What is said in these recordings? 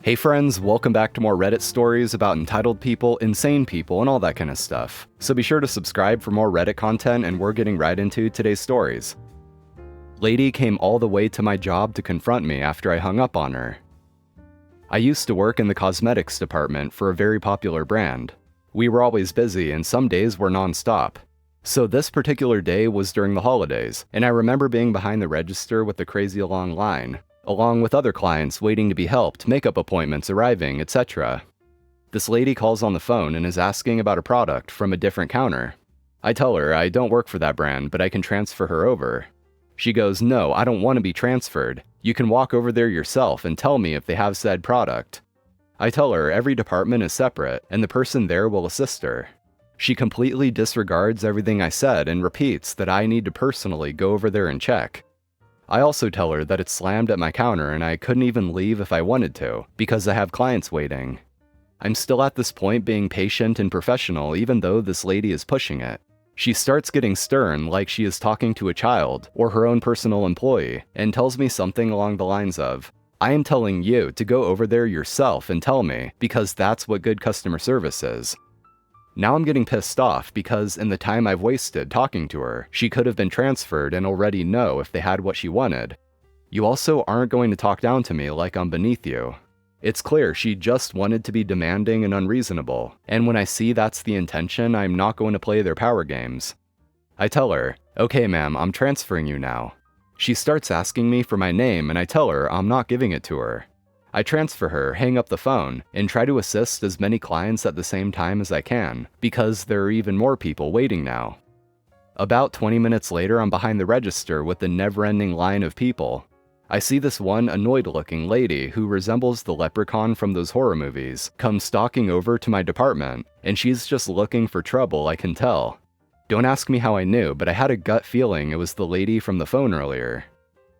Hey friends, welcome back to more Reddit stories about entitled people, insane people, and all that kind of stuff. So be sure to subscribe for more Reddit content, and we're getting right into today's stories. Lady came all the way to my job to confront me after I hung up on her. I used to work in the cosmetics department for a very popular brand. We were always busy, and some days were non-stop. So this particular day was during the holidays, and I remember being behind the register with a crazy long line, along with other clients waiting to be helped, makeup appointments arriving, etc. This lady calls on the phone and is asking about a product from a different counter. I tell her I don't work for that brand, but I can transfer her over. She goes, "No, I don't want to be transferred. You can walk over there yourself and tell me if they have said product." I tell her every department is separate, and the person there will assist her. She completely disregards everything I said and repeats that I need to personally go over there and check. I also tell her that it's slammed at my counter and I couldn't even leave if I wanted to, because I have clients waiting. I'm still at this point being patient and professional even though this lady is pushing it. She starts getting stern like she is talking to a child or her own personal employee and tells me something along the lines of, "I am telling you to go over there yourself and tell me, because that's what good customer service is." Now I'm getting pissed off because in the time I've wasted talking to her, she could have been transferred and already know if they had what she wanted. You also aren't going to talk down to me like I'm beneath you. It's clear she just wanted to be demanding and unreasonable, and when I see that's the intention, I'm not going to play their power games. I tell her, "Okay ma'am, I'm transferring you now." She starts asking me for my name and I tell her I'm not giving it to her. I transfer her, hang up the phone, and try to assist as many clients at the same time as I can, because there are even more people waiting now. About 20 minutes later, I'm behind the register with the never-ending line of people. I see this one annoyed-looking lady who resembles the leprechaun from those horror movies come stalking over to my department, and she's just looking for trouble, I can tell. Don't ask me how I knew, but I had a gut feeling it was the lady from the phone earlier.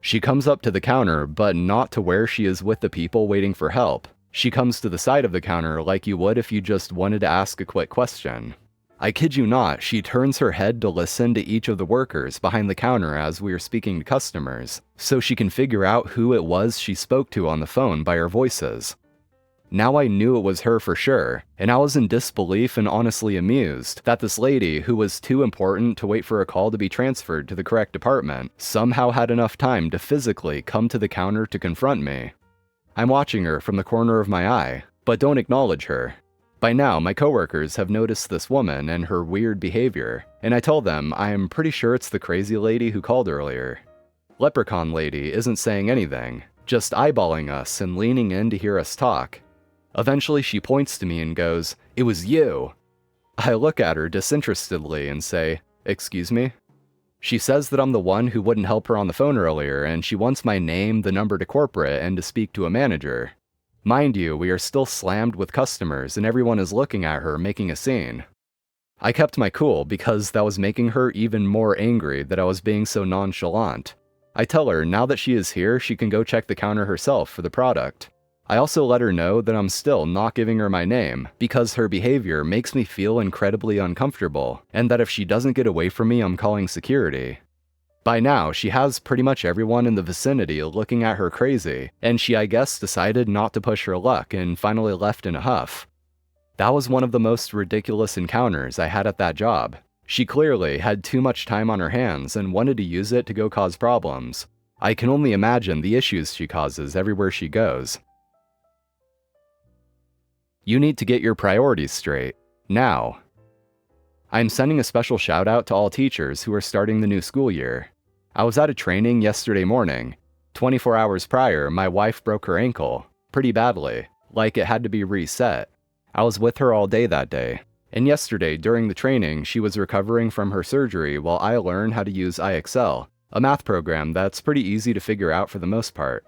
She comes up to the counter, but not to where she is with the people waiting for help. She comes to the side of the counter like you would if you just wanted to ask a quick question. I kid you not, she turns her head to listen to each of the workers behind the counter as we are speaking to customers, so she can figure out who it was she spoke to on the phone by our voices. Now I knew it was her for sure, and I was in disbelief and honestly amused that this lady, who was too important to wait for a call to be transferred to the correct department, somehow had enough time to physically come to the counter to confront me. I'm watching her from the corner of my eye, but don't acknowledge her. By now, my coworkers have noticed this woman and her weird behavior, and I tell them I am pretty sure it's the crazy lady who called earlier. Leprechaun lady isn't saying anything, just eyeballing us and leaning in to hear us talk. Eventually she points to me and goes, "It was you." I look at her disinterestedly and say, "Excuse me?" She says that I'm the one who wouldn't help her on the phone earlier and she wants my name, the number to corporate, and to speak to a manager. Mind you, we are still slammed with customers and everyone is looking at her making a scene. I kept my cool because that was making her even more angry that I was being so nonchalant. I tell her now that she is here, she can go check the counter herself for the product. I also let her know that I'm still not giving her my name, because her behavior makes me feel incredibly uncomfortable, and that if she doesn't get away from me, I'm calling security. By now, she has pretty much everyone in the vicinity looking at her crazy, and she, I guess, decided not to push her luck and finally left in a huff. That was one of the most ridiculous encounters I had at that job. She clearly had too much time on her hands and wanted to use it to go cause problems. I can only imagine the issues she causes everywhere she goes. You need to get your priorities straight, now. I'm sending a special shout out to all teachers who are starting the new school year. I was at a training yesterday morning. 24 hours prior, my wife broke her ankle, pretty badly, like it had to be reset. I was with her all day that day, and yesterday during the training she was recovering from her surgery while I learned how to use IXL, a math program that's pretty easy to figure out for the most part.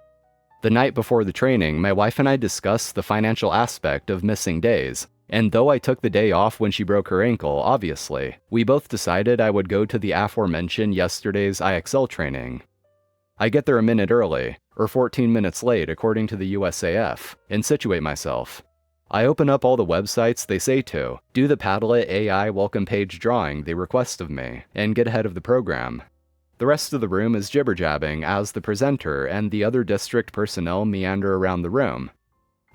The night before the training, my wife and I discussed the financial aspect of missing days, and though I took the day off when she broke her ankle, obviously, we both decided I would go to the aforementioned yesterday's IXL training. I get there a minute early, or 14 minutes late according to the USAF, and situate myself. I open up all the websites they say to, do the Padlet AI welcome page drawing they request of me, and get ahead of the program. The rest of the room is jibber-jabbing as the presenter and the other district personnel meander around the room.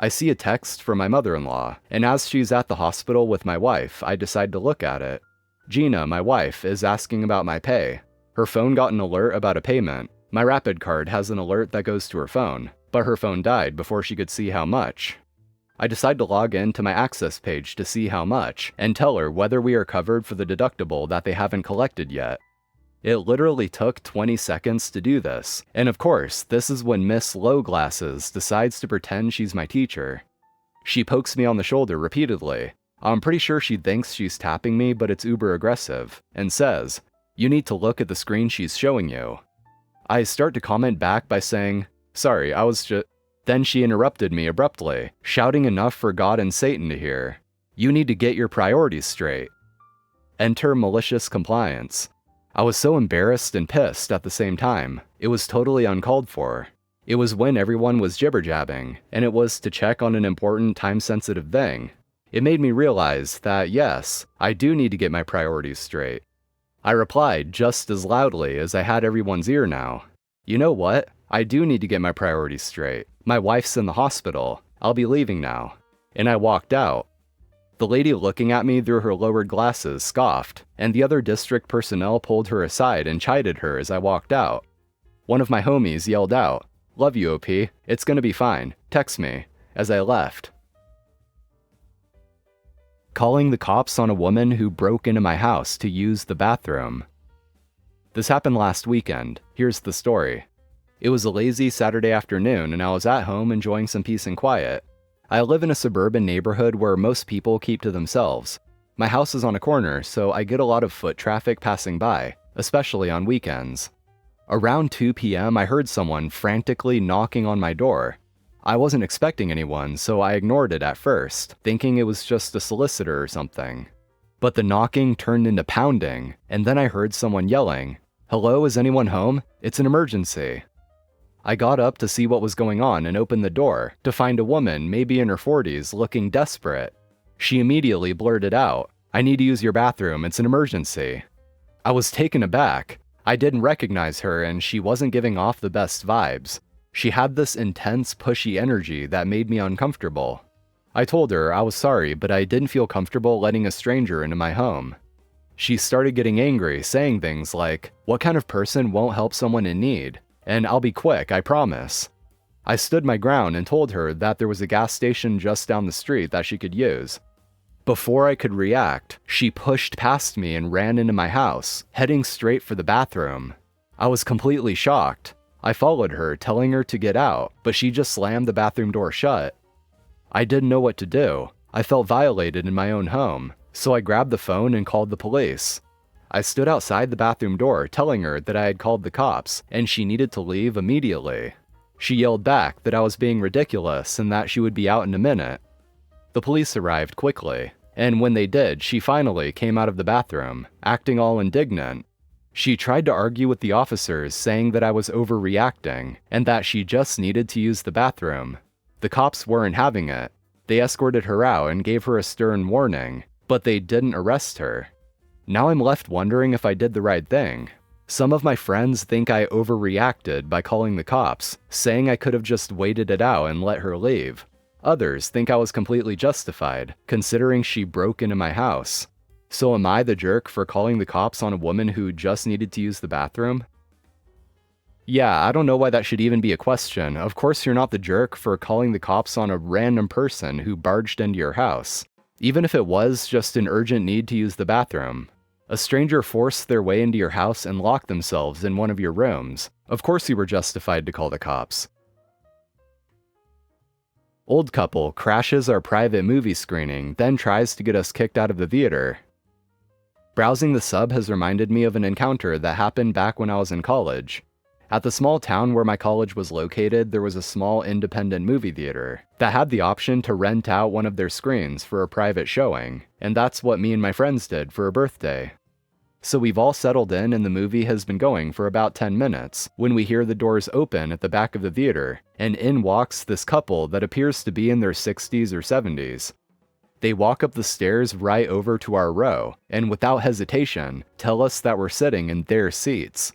I see a text from my mother-in-law, and as she's at the hospital with my wife, I decide to look at it. Gina, my wife, is asking about my pay. Her phone got an alert about a payment. My Rapid card has an alert that goes to her phone, but her phone died before she could see how much. I decide to log in to my access page to see how much, and tell her whether we are covered for the deductible that they haven't collected yet. It literally took 20 seconds to do this, and of course, this is when Miss Low Glasses decides to pretend she's my teacher. She pokes me on the shoulder repeatedly. I'm pretty sure she thinks she's tapping me, but it's uber aggressive, and says, "You need to look at the screen she's showing you." I start to comment back by saying, "Sorry, I was just..." Then she interrupted me abruptly, shouting enough for God and Satan to hear, "You need to get your priorities straight." Enter malicious compliance. I was so embarrassed and pissed at the same time. It was totally uncalled for. It was when everyone was jibber-jabbing, and it was to check on an important time-sensitive thing. It made me realize that, yes, I do need to get my priorities straight. I replied just as loudly as I had everyone's ear now. "You know what? I do need to get my priorities straight. My wife's in the hospital. I'll be leaving now." And I walked out. The lady looking at me through her lowered glasses scoffed, and the other district personnel pulled her aside and chided her as I walked out. One of my homies yelled out, "Love you, OP. It's gonna be fine. Text me," as I left. Calling the cops on a woman who broke into my house to use the bathroom. This happened last weekend. Here's the story. It was a lazy Saturday afternoon, and I was at home enjoying some peace and quiet. I live in a suburban neighborhood where most people keep to themselves. My house is on a corner, so I get a lot of foot traffic passing by, especially on weekends. Around 2 p.m., I heard someone frantically knocking on my door. I wasn't expecting anyone, so I ignored it at first, thinking it was just a solicitor or something. But the knocking turned into pounding, and then I heard someone yelling, "Hello, is anyone home? It's an emergency." I got up to see what was going on and opened the door to find a woman, maybe in her 40s, looking desperate. She immediately blurted out, "I need to use your bathroom, it's an emergency." I was taken aback. I didn't recognize her, and she wasn't giving off the best vibes. She had this intense, pushy energy that made me uncomfortable. I told her I was sorry, but I didn't feel comfortable letting a stranger into my home. She started getting angry, saying things like, "What kind of person won't help someone in need? And I'll be quick, I promise." I stood my ground and told her that there was a gas station just down the street that she could use. Before I could react, she pushed past me and ran into my house, heading straight for the bathroom. I was completely shocked. I followed her, telling her to get out, but she just slammed the bathroom door shut. I didn't know what to do. I felt violated in my own home, so I grabbed the phone and called the police. I stood outside the bathroom door telling her that I had called the cops and she needed to leave immediately. She yelled back that I was being ridiculous and that she would be out in a minute. The police arrived quickly, and when they did, she finally came out of the bathroom, acting all indignant. She tried to argue with the officers, saying that I was overreacting and that she just needed to use the bathroom. The cops weren't having it. They escorted her out and gave her a stern warning, but they didn't arrest her. Now I'm left wondering if I did the right thing. Some of my friends think I overreacted by calling the cops, saying I could have just waited it out and let her leave. Others think I was completely justified, considering she broke into my house. So am I the jerk for calling the cops on a woman who just needed to use the bathroom? Yeah, I don't know why that should even be a question. Of course you're not the jerk for calling the cops on a random person who barged into your house. Even if it was just an urgent need to use the bathroom. A stranger forced their way into your house and locked themselves in one of your rooms. Of course you were justified to call the cops. Old couple crashes our private movie screening, then tries to get us kicked out of the theater. Browsing the sub has reminded me of an encounter that happened back when I was in college. At the small town where my college was located, there was a small independent movie theater that had the option to rent out one of their screens for a private showing, and that's what me and my friends did for a birthday. So we've all settled in and the movie has been going for about 10 minutes when we hear the doors open at the back of the theater, and in walks this couple that appears to be in their 60s or 70s. They walk up the stairs right over to our row, and without hesitation, tell us that we're sitting in their seats.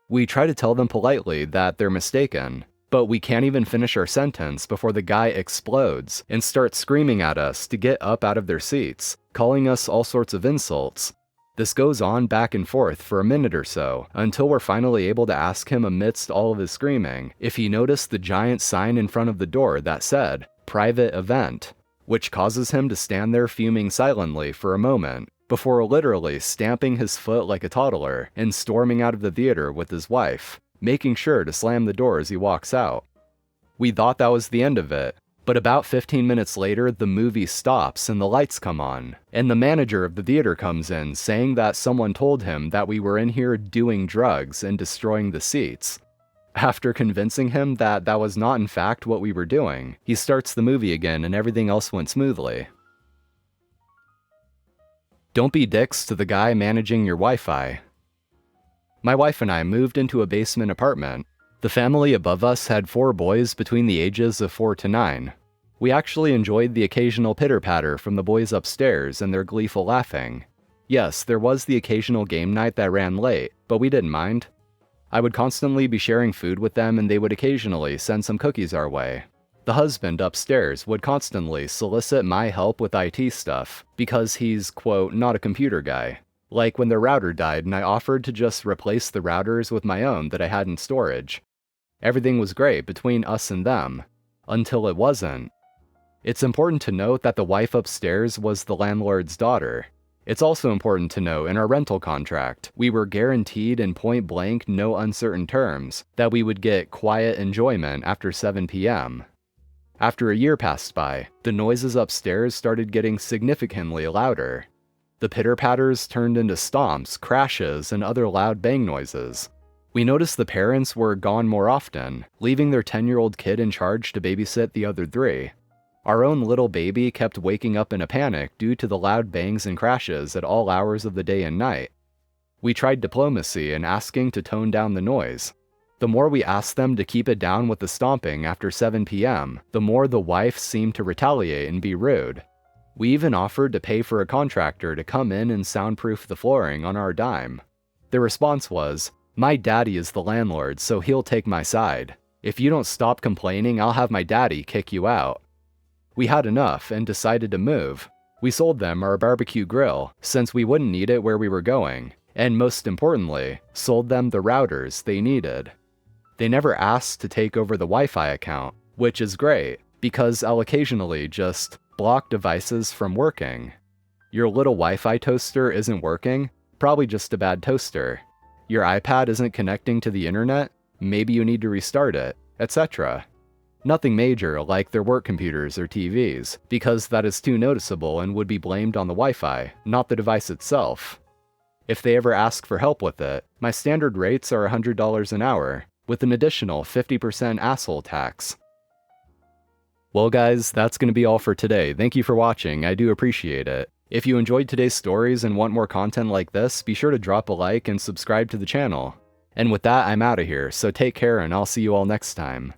We try to tell them politely that they're mistaken. But we can't even finish our sentence before the guy explodes and starts screaming at us to get up out of their seats, calling us all sorts of insults. This goes on back and forth for a minute or so, until we're finally able to ask him amidst all of his screaming if he noticed the giant sign in front of the door that said, "Private Event," which causes him to stand there fuming silently for a moment, before literally stamping his foot like a toddler and storming out of the theater with his wife, making sure to slam the door as he walks out. We thought that was the end of it, but about 15 minutes later the movie stops and the lights come on, and the manager of the theater comes in saying that someone told him that we were in here doing drugs and destroying the seats. After convincing him that that was not in fact what we were doing, he starts the movie again and everything else went smoothly. Don't be dicks to the guy managing your Wi-Fi. My wife and I moved into a basement apartment. The family above us had 4 boys between the ages of 4 to 9. We actually enjoyed the occasional pitter-patter from the boys upstairs and their gleeful laughing. Yes, there was the occasional game night that ran late, but we didn't mind. I would constantly be sharing food with them and they would occasionally send some cookies our way. The husband upstairs would constantly solicit my help with IT stuff because he's, quote, not a computer guy. Like when their router died and I offered to just replace the routers with my own that I had in storage. Everything was great between us and them, until it wasn't. It's important to note that the wife upstairs was the landlord's daughter. It's also important to note in our rental contract, we were guaranteed in point blank, no uncertain terms, that we would get quiet enjoyment after 7 p.m. After a year passed by, the noises upstairs started getting significantly louder. The pitter-patters turned into stomps, crashes, and other loud bang noises. We noticed the parents were gone more often, leaving their 10-year-old kid in charge to babysit the other 3. Our own little baby kept waking up in a panic due to the loud bangs and crashes at all hours of the day and night. We tried diplomacy and asking to tone down the noise. The more we asked them to keep it down with the stomping after 7 p.m., the more the wife seemed to retaliate and be rude. We even offered to pay for a contractor to come in and soundproof the flooring on our dime. Their response was, "My daddy is the landlord, so he'll take my side. If you don't stop complaining, I'll have my daddy kick you out." We had enough and decided to move. We sold them our barbecue grill, since we wouldn't need it where we were going, and most importantly, sold them the routers they needed. They never asked to take over the Wi-Fi account, which is great, because I'll occasionally just block devices from working. Your little Wi-Fi toaster isn't working? Probably just a bad toaster. Your iPad isn't connecting to the internet? Maybe you need to restart it, etc. Nothing major like their work computers or TVs, because that is too noticeable and would be blamed on the Wi-Fi, not the device itself. If they ever ask for help with it, my standard rates are $100 an hour, with an additional 50% asshole tax. Well guys, that's going to be all for today. Thank you for watching, I do appreciate it. If you enjoyed today's stories and want more content like this, be sure to drop a like and subscribe to the channel. And with that, I'm out of here, so take care and I'll see you all next time.